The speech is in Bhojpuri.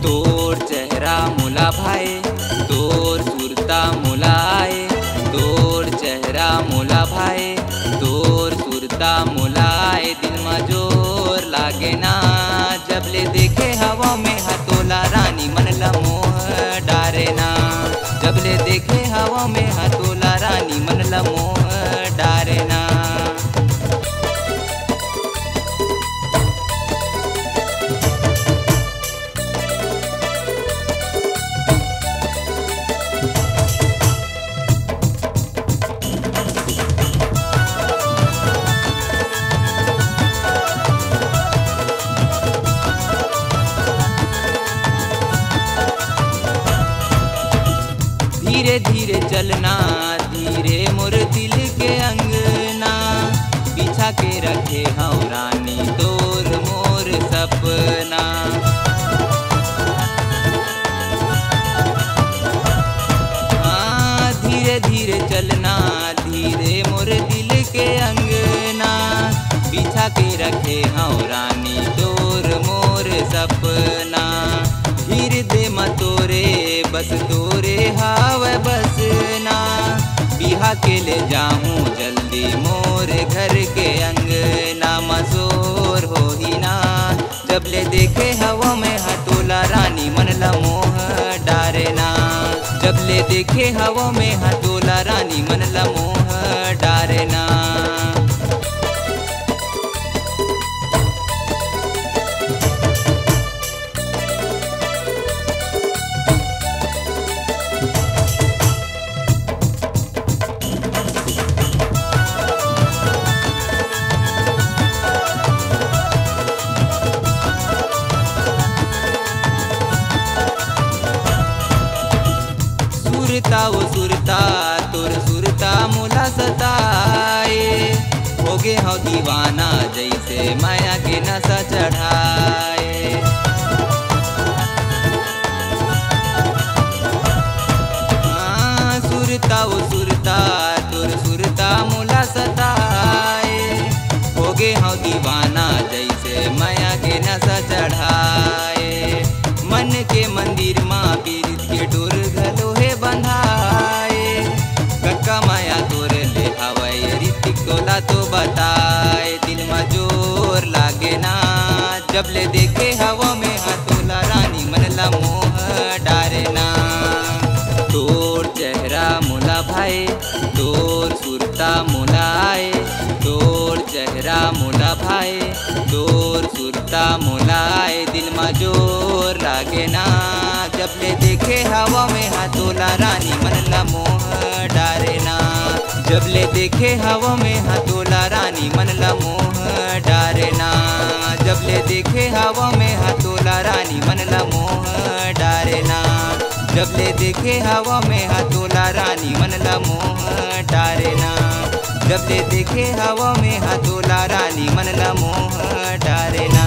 तोर चेहरा मोला भाए, तोर सुरता मोला आए। तोर चेहरा मोला भाए, तोर सुरता मोला आए। दिल में जोर लागे ना जब ले देखे हवा में हतोला रानी मन ला मोह डारे ना। जब ले देखे हवा में हतोला रानी मन ला मोह डारे ना। धीरे धीरे चलना धीरे मोर दिल के अंगना। पीछा के रखे हूँ रानी तोर मोर सपना। धीरे धीरे चलना धीरे मोर दिल के अंगना। पीछा के रखे हूँ रानी तोर मोर सपना। धीरे दे तोरे बस तोरे हावे बसना। बिहा के ले जाऊं जल्दी मोर घर के अंगना। मसोर हो ही ना जब ले देखे हवा में हतोला रानी मन ला मोह डारे ना। जब ले देखे हवा में हतोला रानी मन ला मोह डारे ना। सुरता वो सुरता तोर सुरता मोला सताए। होगे हो दीवाना जैसे माया के नशा चढ़ाए। सुरता वो सुरता तोर सुरता मोला सताए। होगे हो दीवाना जैसे माया के नशा चढ़ाए। मन के मंदिर माँ पीरित के डोर घलोहे बंधाए। कक्का माया तोर ले हवाई ऋतिक तोला तो बताए। दिल में जोर लागे ना जब ले देखे हवा में हतोला रानी मन ला मोह डारे ना। तोर चेहरा मोला भाए, तोर सुरता मोला आए। तोर चेहरा मोला भाए, तोर सुरता मोला आए। दिल में जोर लागे ना जब ले देखे हवा में हतोला रानी मन ला मोह डारे ना। जब ले देखे हवा में हतोला रानी मन ला मोह डारे ना। जब ले देखे हवा में हतोला रानी मन ला मोह डारे ना। जब ले देखे हवा में हतोला रानी मन ला मोह डारे ना। जब ले देखे हवा में हतोला रानी मन ला मोह डारे ना।